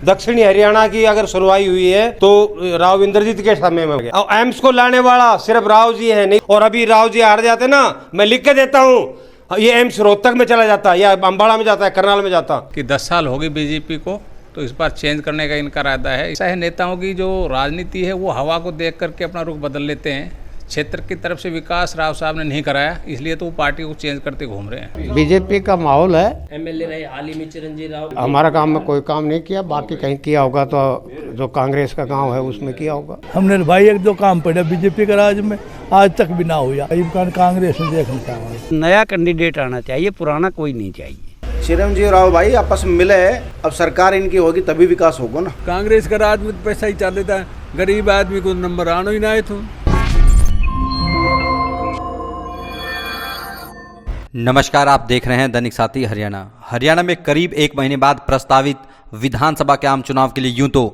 दक्षिणी हरियाणा की अगर सुनवाई हुई है तो राव इंद्रजीत के समय में हो गया। और एम्स को लाने वाला सिर्फ राव जी है नहीं, और अभी राव जी हार जाते ना, मैं लिख के देता हूँ, ये एम्स रोहतक में चला जाता या अम्बाड़ा में जाता है, करनाल में जाता। कि 10 साल हो गई बीजेपी को, तो इस बार चेंज करने का इनका इरादा है। ऐसा है, नेताओं की जो राजनीति है वो हवा को देख करके अपना रुख बदल लेते हैं। क्षेत्र की तरफ से विकास राव साहब ने नहीं कराया, इसलिए तो वो पार्टी को चेंज करते घूम रहे हैं। बीजेपी का माहौल है। एमएलए रहे हाल ही में चिरंजीव राव, हमारा काम में कोई काम नहीं किया, बाकी कहीं किया होगा तो जो कांग्रेस का गांव है उसमें किया होगा। हमने भाई एक दो काम पड़ा बीजेपी के राज में, आज तक भी ना हुआ। इमकान कांग्रेस में देखना चाहूँगा। नया कैंडिडेट आना चाहिए, पुराना कोई नहीं चाहिए। चिरंजीव राव भाई आपस में मिले, अब सरकार इनकी होगी तभी विकास होगा ना। कांग्रेस का राज में पैसा ही चल देता है, गरीब आदमी को नंबर आना ही ना है। तो नमस्कार, आप देख रहे हैं दैनिक साथी हरियाणा। हरियाणा में करीब 1 महीने बाद प्रस्तावित विधानसभा के आम चुनाव के लिए यूं तो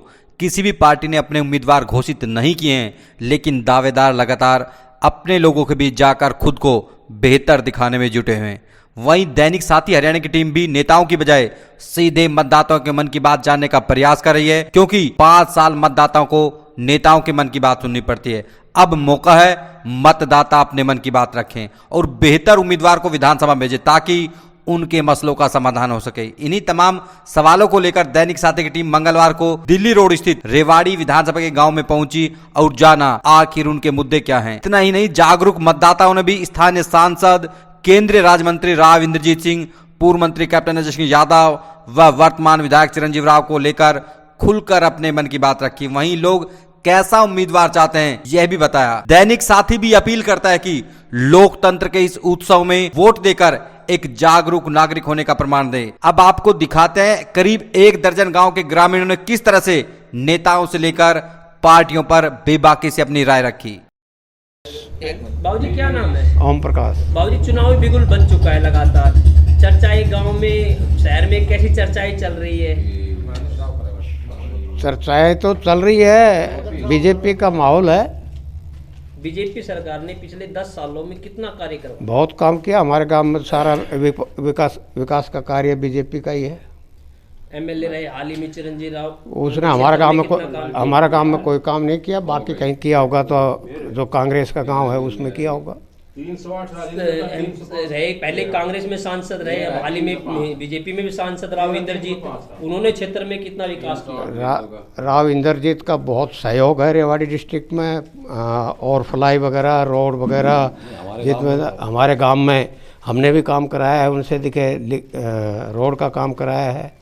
किसी भी पार्टी ने अपने उम्मीदवार घोषित नहीं किए हैं, लेकिन दावेदार लगातार अपने लोगों के बीच जाकर खुद को बेहतर दिखाने में जुटे हुए हैं। वहीं दैनिक साथी हरियाणा की टीम भी नेताओं की बजाय सीधे मतदाताओं के मन की बात जानने का प्रयास कर रही है, क्योंकि 5 साल मतदाताओं को नेताओं के मन की बात सुननी पड़ती है। अब मौका है मतदाता अपने मन की बात रखें और बेहतर उम्मीदवार को विधानसभा भेजें, ताकि उनके मसलों का समाधान हो सके। इन्हीं तमाम सवालों को लेकर दैनिक साथी की टीम मंगलवार को दिल्ली रोड स्थित रेवाड़ी विधानसभा के गांव में पहुंची और जाना आखिर उनके मुद्दे क्या हैं। इतना ही नहीं, जागरूक मतदाताओं ने भी स्थानीय सांसद, केंद्रीय राज्य मंत्री राव इंद्रजीत सिंह, पूर्व मंत्री कैप्टन अजय सिंह यादव व वर्तमान विधायक चिरंजीव राव को लेकर खुलकर अपने मन की बात रखी। वहीं लोग कैसा उम्मीदवार चाहते हैं यह भी बताया। दैनिक साथी भी अपील करता है कि लोकतंत्र के इस उत्सव में वोट देकर एक जागरूक नागरिक होने का प्रमाण दें। अब आपको दिखाते हैं करीब 1 दर्जन गांव के ग्रामीणों ने किस तरह से नेताओं से लेकर पार्टियों पर बेबाकी से अपनी राय रखी। बाबूजी क्या नाम है? ओम प्रकाश। बाबूजी, चुनावी बिगुल बन चुका है लगातार, चर्चाएं गांव में, शहर में कैसी चर्चाएं चल रही है? चर्चाएं तो चल रही है, बीजेपी का माहौल है। बीजेपी सरकार ने पिछले 10 सालों में कितना कार्य करा? बहुत काम किया हमारे गांव में, सारा विकास का कार्य बीजेपी का ही है। एमएलए रहे हाल ही में चिरंजीव राव, उसने हमारे गांव में कोई काम नहीं किया, बाकी कहीं किया होगा तो जो कांग्रेस का गांव है उसमें किया होगा। रहे पहले कांग्रेस में सांसद रहे, अब हाल ही में बीजेपी में भी सांसद राव इंद्रजीत, उन्होंने क्षेत्र में कितना विकास किया? राव इंद्रजीत का बहुत सहयोग है रेवाड़ी डिस्ट्रिक्ट में, और फ्लाई वगैरह, रोड वगैरह, जिसमें हमारे गांव में हमने भी काम कराया है उनसे, दिखे रोड का काम कराया है,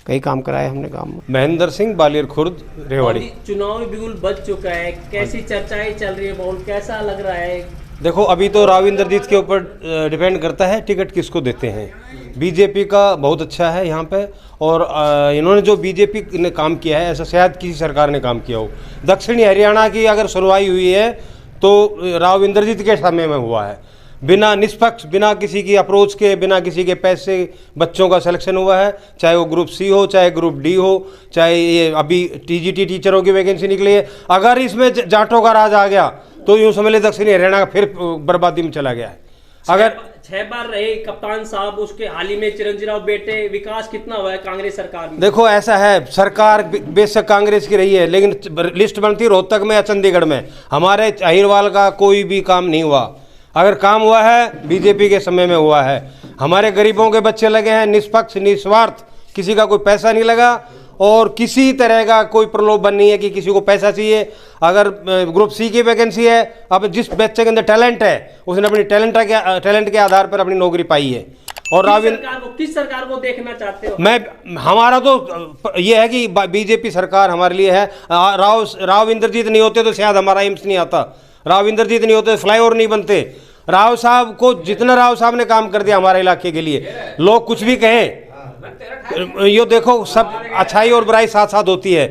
कई काम कराए हमने गांव में। महेंद्र सिंह, बालियर खुर्द, रेवाड़ी। चुनावी बिगुल बच चुका है, कैसी चर्चाएं चल रही है, माहौल कैसा लग रहा है? देखो, अभी तो राव इंद्रजीत के ऊपर डिपेंड करता है टिकट किसको देते हैं। बीजेपी का बहुत अच्छा है यहाँ पे, और इन्होंने जो बीजेपी ने काम किया है ऐसा शायद किसी सरकार ने काम किया हो। दक्षिणी हरियाणा की अगर सुनवाई हुई है तो राव इंद्रजीत के समय में हुआ है, बिना निष्पक्ष, बिना किसी की अप्रोच के, बिना किसी के पैसे बच्चों का सिलेक्शन हुआ है, चाहे वो ग्रुप सी हो, चाहे ग्रुप डी हो, चाहे ये अभी टीजीटी टीचरों की वैकेंसी निकली है। अगर इसमें जाटों का राज आ गया तो यूँ समझ ले दक्षिणी हरियाणा का फिर बर्बादी में चला गया है। अगर 6 बार रहे कप्तान साहब, उसके हाल ही में चिरंजीव राव बेटे, विकास कितना हुआ है कांग्रेस सरकार में? देखो, ऐसा है, सरकार बेशक कांग्रेस की रही है, लेकिन लिस्ट बनती रोहतक में या चंडीगढ़ में, हमारे अहिरवाल का कोई भी काम नहीं हुआ। अगर काम हुआ है बीजेपी के समय में हुआ है। हमारे गरीबों के बच्चे लगे हैं, निष्पक्ष, निस्वार्थ, किसी का कोई पैसा नहीं लगा, और किसी तरह का कोई प्रलोभन नहीं है कि किसी को पैसा चाहिए। अगर ग्रुप सी की वैकेंसी है, अब जिस बच्चे के अंदर टैलेंट है उसने अपनी टैलेंट के आधार पर अपनी नौकरी पाई है। और किस सरकार को देखना चाहते हो? हमारा तो ये है कि बीजेपी सरकार हमारे लिए है। राव इंद्रजीत नहीं होते तो शायद हमारा एम्स नहीं आता, राव इंद्रजीत नहीं होते तो फ्लाईओवर नहीं बनते। राव साहब को, जितना राव साहब ने काम कर दिया हमारे इलाके के लिए, लोग कुछ भी कहें, ये देखो सब अच्छाई और बुराई साथ साथ होती है।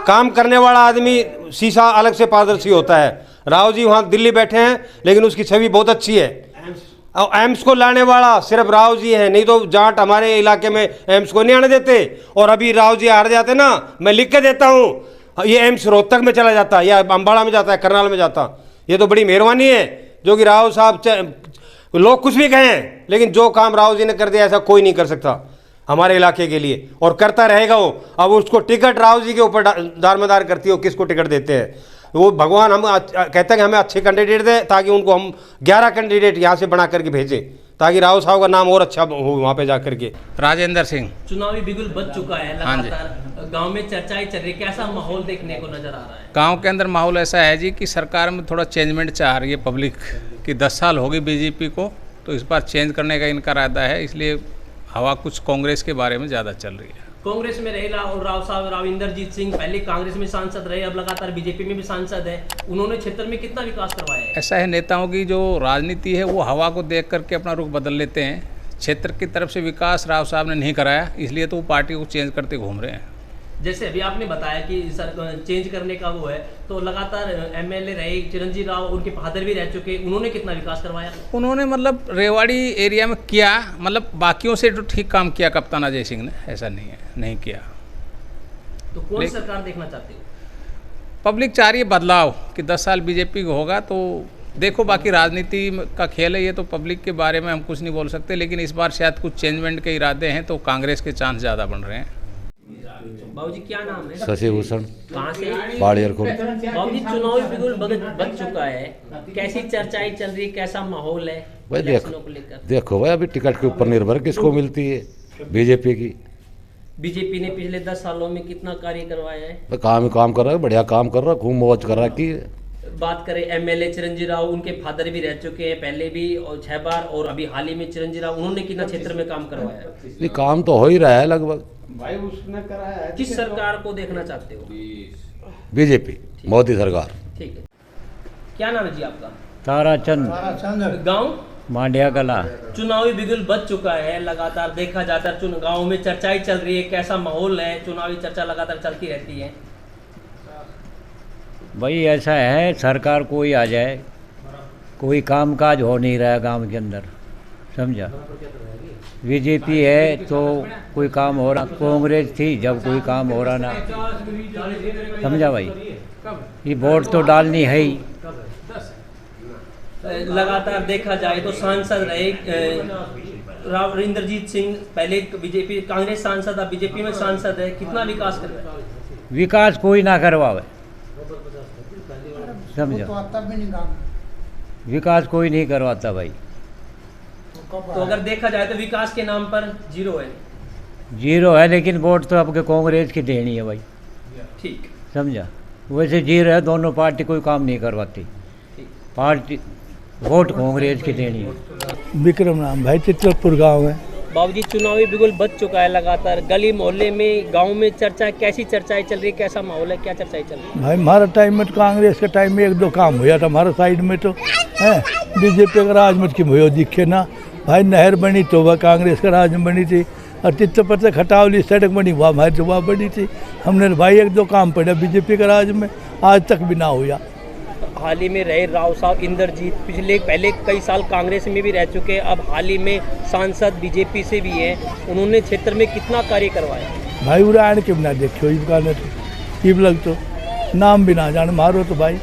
काम करने वाला आदमी शीशा अलग से पारदर्शी होता है। राव जी वहाँ दिल्ली बैठे हैं, लेकिन उसकी छवि बहुत अच्छी है। और एम्स को लाने वाला सिर्फ राव जी है, नहीं तो जाट हमारे इलाके में एम्स को नहीं आने देते। और अभी राव जी हार जाते ना, मैं लिख के देता हूँ, ये एम्स रोहतक में चला जाता या अम्बाड़ा में जाता है, करनाल में जाता। ये तो बड़ी मेहरबानी है जो कि राव साहब, लोग कुछ भी कहें, लेकिन जो काम राव जी ने कर दिया ऐसा कोई नहीं कर सकता। हमारे इलाके के लिए, और करता रहेगा वो। अब उसको टिकट राव जी के ऊपर दारमदार करती हो किसको टिकट देते हैं। वो भगवान हम कहते हैं कि हमें अच्छे कैंडिडेट दें ताकि उनको हम 11 कैंडिडेट यहाँ से बना करके भेजें ताकि राव साहब का नाम और अच्छा हो वहाँ पे जा करके। राजेंद्र सिंह। चुनावी बिगुल बच चुका है लगातार, गांव में चर्चाएं चल रही, कैसा माहौल देखने को नजर आ रहा है? गांव के अंदर माहौल ऐसा है जी कि सरकार में थोड़ा चेंजमेंट चाह रही है पब्लिक कि 10 साल हो गई बीजेपी को, तो इस बार चेंज करने का इनका इरादा है, इसलिए हवा कुछ कांग्रेस के बारे में ज़्यादा चल रही है। कांग्रेस में रहे राव साहब राविंदरजीत सिंह, पहले कांग्रेस में सांसद रहे, अब लगातार बीजेपी में भी सांसद है। उन्होंने क्षेत्र में कितना विकास करवाया है? ऐसा है, नेताओं की जो राजनीति है वो हवा को देख करके अपना रुख बदल लेते हैं। क्षेत्र की तरफ से विकास राव साहब ने नहीं कराया, इसलिए तो वो पार्टी को चेंज करते घूम रहे हैं। जैसे अभी आपने बताया कि सर चेंज करने का वो है, तो लगातार एमएलए रहे चिरंजीव राव, उनके फादर भी रह चुके, उन्होंने कितना विकास करवाया? उन्होंने मतलब रेवाड़ी एरिया में किया, मतलब बाकियों से तो ठीक काम किया कप्तान अजय सिंह ने, ऐसा नहीं है नहीं किया। तो कौन सी सरकार देखना चाहते हो? पब्लिक चाह रही है बदलाव कि 10 साल बीजेपी को होगा, तो देखो बाकी राजनीति का खेल है ये, तो पब्लिक के बारे में हम कुछ नहीं बोल सकते, लेकिन इस बार शायद कुछ चेंजमेंट के इरादे हैं तो कांग्रेस के चांस ज़्यादा बन रहे हैं। बाबूजी क्या नाम है? शशि भूषण। कहाँ से? बाड़ियर खुर्द। बाबूजी चुनावी बिगुल बच चुका है, कैसी चर्चाएं चल रही है, कैसा माहौल है भाई? इलेक्शनों को लेकर? देखो भाई, अभी टिकट के ऊपर निर्भर किसको मिलती है। बीजेपी की। बीजेपी ने पिछले 10 सालों में कितना कार्य करवाया है? काम कर रहा है, बढ़िया काम कर रहा है, खूब मौज कर रहा है। कि बात करें एमएलए चिरंजीव राव, उनके फादर भी रह चुके हैं पहले भी और 6 बार, और अभी हाल ही में चिरंजीव राव, उन्होंने कितना क्षेत्र में काम करवाया? ये काम तो हो ही रहा है लगभग। भाई उसने कराया है। किस सरकार को देखना चाहते हो? बीजेपी, मोदी सरकार। ठीक है, क्या नाम है जी आपका? ताराचंद। गांव मांडिया कला। चुनावी बिगुल बच चुका है, लगातार देखा जाता है गाँव में चर्चाएं चल रही है, कैसा माहौल है? चुनावी चर्चा लगातार चलती रहती है। भाई ऐसा है, सरकार कोई आ जाए, कोई कामकाज हो नहीं रहा है गांव के अंदर, समझा। बीजेपी है तो कोई काम हो रहा, कांग्रेस थी जब कोई काम हो रहा ना, समझा भाई। ये वोट तो डालनी है ही। लगातार देखा जाए तो सांसद रहे राविंदरजीत सिंह, पहले बीजेपी कांग्रेस सांसद, अब बीजेपी में सांसद है, कितना विकास कर रहे हैं? विकास कोई ना करवावे, समझा। विकास कोई नहीं करवाता भाई। तो अगर देखा जाए तो विकास के नाम पर जीरो है। जीरो है, लेकिन वोट तो आपके कांग्रेस की देनी है भाई, ठीक, समझा। वैसे जीरो है, दोनों पार्टी कोई काम नहीं करवाती, पार्टी वोट कांग्रेस की देनी है। विक्रम नाम भाई, चित्रपुर गांव है। बाबूजी चुनावी बिगुल बच चुका है, लगातार गली मोहल्ले में गांव में चर्चा, कैसी चर्चाएं चल रही है, कैसा माहौल है, क्या चर्चाएं चल रही है? भाई हमारा टाइम में तो कांग्रेस के टाइम में 1-2 काम हुआ था हमारा साइड में, तो है बीजेपी का राज में क्यों हुआ दिखे ना भाई। नहर बनी तो वह कांग्रेस का राज में बनी थी, और चित्रपुर से खटावली सड़क बनी वह हमारी तो वह बनी थी। हमने भाई 1-2 काम पड़ा बीजेपी का राज में, आज तक भी ना हुआ। हाल ही में रहे राव साहब इंद्रजीत, पहले कई साल कांग्रेस में भी रह चुके, अब हाल ही में सांसद बीजेपी से भी हैं, उन्होंने क्षेत्र में कितना कार्य करवाया? भाई उड़ा आने के बिना देखो इनका लग तो नाम भी ना जाने मारो तो भाई।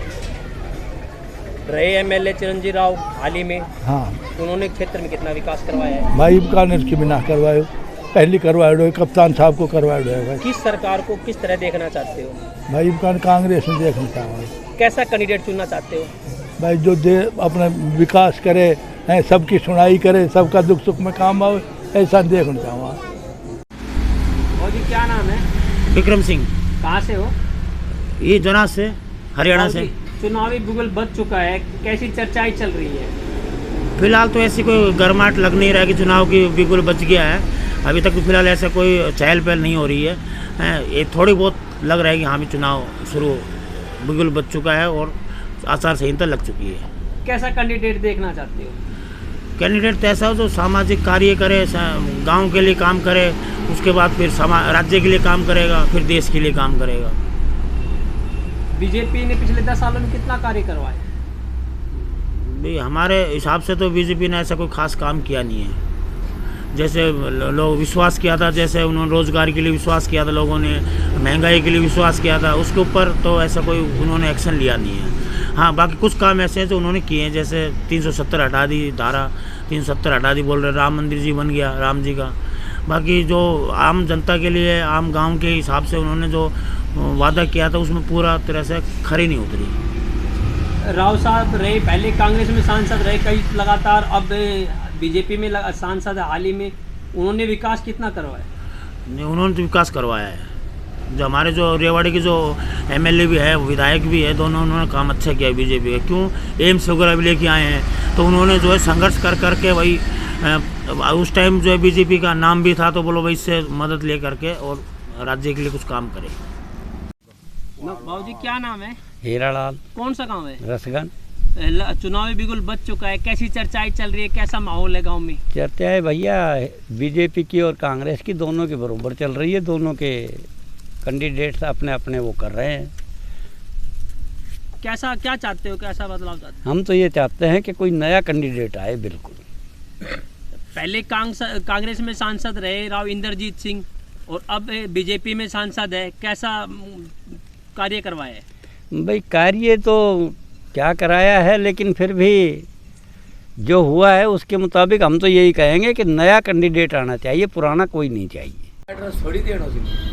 रहे एमएलए चिरंजीव राव हाल ही में, हाँ, उन्होंने क्षेत्र में कितना विकास करवाया है? भाई कांग्रेस के बिना करवाए, पहली करवाए, कप्तान साहब को करवाए भाई। किस सरकार को किस तरह देखना चाहते हो? भाई कांग्रेस में देखना चाहते। कैसा कैंडिडेट चुनना चाहते हो? भाई जो दे अपना विकास करे, हैं सबकी सुनाई करे, सबका दुख सुख में काम आवे, ऐसा देखना चाहूँगा। मोदी क्या नाम है? विक्रम सिंह। कहाँ से हो? ये जोनास से, हरियाणा से। चुनावी बिगुल बच चुका है, कैसी चर्चाएं चल रही है? फिलहाल तो ऐसी कोई गर्माहट लग नहीं रहा है कि चुनाव की बिगुल बच गया है। अभी तक तो फिलहाल ऐसा कोई चहल पहल नहीं हो रही है। ये थोड़ी बहुत लग रहा है कि हाँ भी चुनाव शुरू बिगुल बच चुका है और आचार संहिता लग चुकी है। कैसा कैंडिडेट देखना चाहते हो? कैंडिडेट तो ऐसा हो जो सामाजिक कार्य करे, गांव के लिए काम करे, उसके बाद फिर राज्य के लिए काम करेगा, फिर देश के लिए काम करेगा। बीजेपी ने पिछले 10 सालों में कितना कार्य करवाया? भाई हमारे हिसाब से तो बीजेपी ने ऐसा कोई खास काम किया नहीं है। जैसे लोग विश्वास किया था, जैसे उन्होंने रोज़गार के लिए विश्वास किया था, लोगों ने महंगाई के लिए विश्वास किया था, उसके ऊपर तो ऐसा कोई उन्होंने एक्शन लिया नहीं है। हाँ, बाकी कुछ काम ऐसे हैं जो उन्होंने किए हैं, जैसे 370 हटा दी, धारा 370 हटा दी, बोल रहे राम मंदिर जी बन गया राम जी का, बाकी जो आम जनता के लिए आम गांव के हिसाब से उन्होंने जो वादा किया था उसमें पूरा तरह से खरी नहीं उतरी। राव साहब रहे पहले कांग्रेस में सांसद रहे कई लगातार, अब बीजेपी में सांसद हाल ही में, उन्होंने विकास कितना करवाया? नहीं, उन्होंने तो विकास करवाया है। जो हमारे जो रेवाड़ी के जो एमएलए भी है, विधायक भी है, दोनों उन्होंने काम अच्छा किया है बीजेपी का। क्यों, एम्स वगैरह भी लेके आए हैं, तो उन्होंने जो है संघर्ष कर करके वही उस टाइम जो है बीजेपी का नाम भी था, तो बोलो भाई इससे मदद ले करके और राज्य के लिए कुछ काम करे। बाबू जी क्या नाम है? हीरालाल। कौन सा गाँव है? रसगन। चुनावी बिगुल बच चुका है, कैसी चर्चाएं चल रही है, कैसा माहौल है गांव में? चर्चा है भैया बीजेपी की और कांग्रेस की, दोनों के बराबर चल रही है। दोनों के कैंडिडेट्स अपने अपने वो कर रहे हैं। कैसा क्या चाहते हो, कैसा बदलाव चाहते हो? हम तो ये चाहते हैं कि कोई नया कैंडिडेट आए। बिल्कुल। पहले कांग्रेस में सांसद रहे राव इंद्रजीत सिंह और अब बीजेपी में सांसद है, कैसा कार्य करवाया है? भाई कार्य तो क्या कराया है, लेकिन फिर भी जो हुआ है उसके मुताबिक हम तो यही कहेंगे कि नया कैंडिडेट आना चाहिए, पुराना कोई नहीं चाहिए।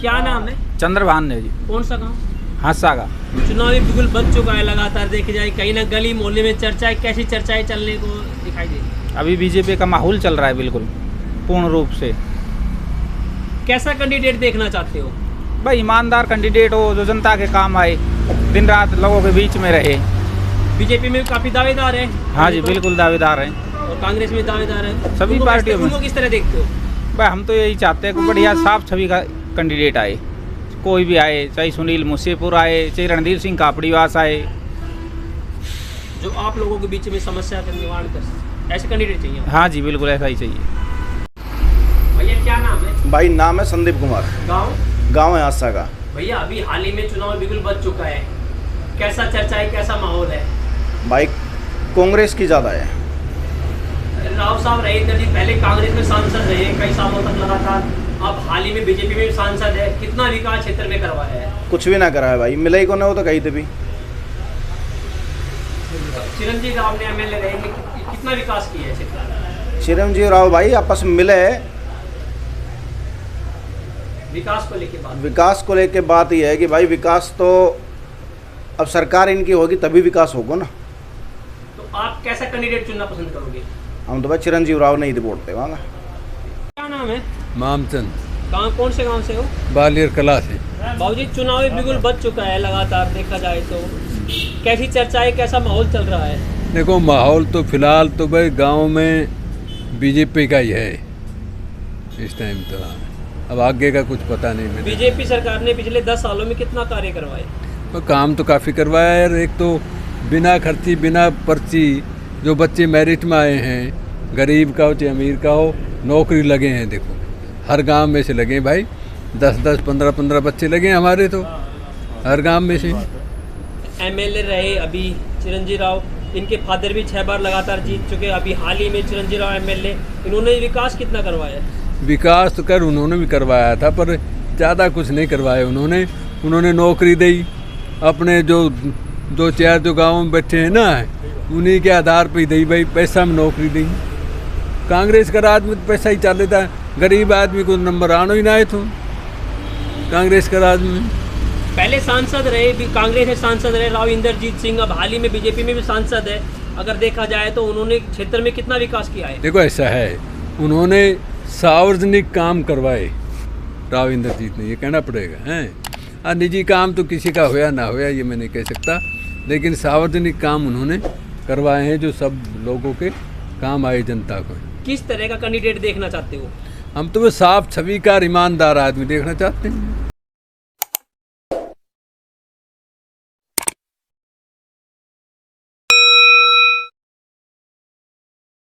क्या नाम है? चंद्रभान ने जी। कौन सा गाँव? हादसा का। चुनावी बिगुल बच चुका है, लगातार देखी जाए कहीं ना गली मोहल्ले में चर्चाएं, कैसी चर्चाएं चलने को दिखाई दे? अभी बीजेपी का माहौल चल रहा है बिल्कुल पूर्ण रूप से। कैसा कैंडिडेट देखना चाहते हो? भाई ईमानदार कैंडिडेट हो, जो जनता के काम आए, दिन रात लोगों के बीच में रहे। बीजेपी में काफी दावेदार है। हाँ जी बिल्कुल दावेदार हैं, और कांग्रेस में दावेदार है। सभी पार्टियों में। किस तरह देखते हो? भाई हम तो यही चाहते हैं कि बढ़िया साफ छवि का कैंडिडेट आए, कोई भी आए, चाहे सुनील मुसेपुर आए, चाहे रणधीर सिंह कापड़ीवास आए, जो आप लोगों के बीच में समस्या का निवारण कर, ऐसे कैंडिडेट चाहिए। हाँ जी बिल्कुल ऐसा ही चाहिए। भैया क्या नाम है? भाई नाम है संदीप कुमार। गाँव है हादसा का। भैया अभी हाल ही में चुनाव बिगुल बच चुका है, कैसा चर्चा है, कैसा माहौल है? भाई कांग्रेस की ज़्यादा है। राव साहब रहे इंद्रजीत, पहले कांग्रेस में सांसद रहे कई सालों तक लगातार, अब हाल ही में बीजेपी में सांसद है, कितना विकास क्षेत्र में करवाया है? कुछ भी ना करा है भाई, मिला ही को ना हो तो कहीं थे भी। चिरंजीव राव ने एमएलए रहे, कितना विकास किया है क्षेत्र? चिरंजीव राव भाई आपस में मिले है। विकास को लेके बात यह है कि भाई विकास तो अब सरकार इनकी होगी तभी विकास होगा ना। तो आप कैसा कैंडिडेट चुनना पसंद करोगे? हम तो भाई चिरंजीव राव नहीं वोट दे वाला। क्या नाम है? मामचंद। कौन से गांव से हो? बालियर कला से। बाबूजी चुनावी बिगुल बच चुका है, लगातार देखा जाए तो कैसी चर्चा है, कैसा माहौल चल रहा है? देखो माहौल तो फिलहाल तो भाई गांव में बीजेपी का ही है इस टाइम तो। अब आगे का कुछ पता नहीं मुझे। बीजेपी सरकार ने पिछले 10 सालों में कितना कार्य करवाए? तो काम तो काफ़ी करवाया है। एक तो बिना खर्ची बिना पर्ची जो बच्चे मेरिट में आए हैं, गरीब का हो चाहे अमीर का हो, नौकरी लगे हैं। देखो हर गांव में से लगे भाई, 10-10 15-15 बच्चे लगे हमारे तो हर गांव में से। एमएलए रहे अभी चिरंजीव राव, इनके फादर भी 6 बार लगातार जीत चुके, अभी हाल ही में चिरंजीव राव एमएलए, इन्होंने विकास कितना करवाया? विकास तो उन्होंने भी करवाया था, पर ज़्यादा कुछ नहीं करवाया उन्होंने नौकरी दी अपने जो चार जो गाँव में बैठे हैं ना, उन्हीं के आधार पर ही दी भाई, पैसा में नौकरी दी। कांग्रेस का राज में पैसा ही चल रहा था, गरीब आदमी को नंबर आना ही ना आए तो कांग्रेस का राज में। पहले सांसद रहे, कांग्रेस के सांसद रहे राव इंद्रजीत सिंह, अब हाल ही में बीजेपी में भी सांसद है। अगर देखा जाए तो उन्होंने क्षेत्र में कितना विकास किया है? देखो ऐसा है, उन्होंने सार्वजनिक काम करवाए राव इंद्रजीत ने, ये कहना पड़ेगा हैं। निजी काम तो किसी का होया ना होया ये मैं नहीं कह सकता, लेकिन सार्वजनिक काम उन्होंने करवाए हैं जो सब लोगों के काम आए, जनता को। किस तरह का कैंडिडेट देखना चाहते हो? हम तो वो साफ छवि का ईमानदार आदमी देखना चाहते हैं।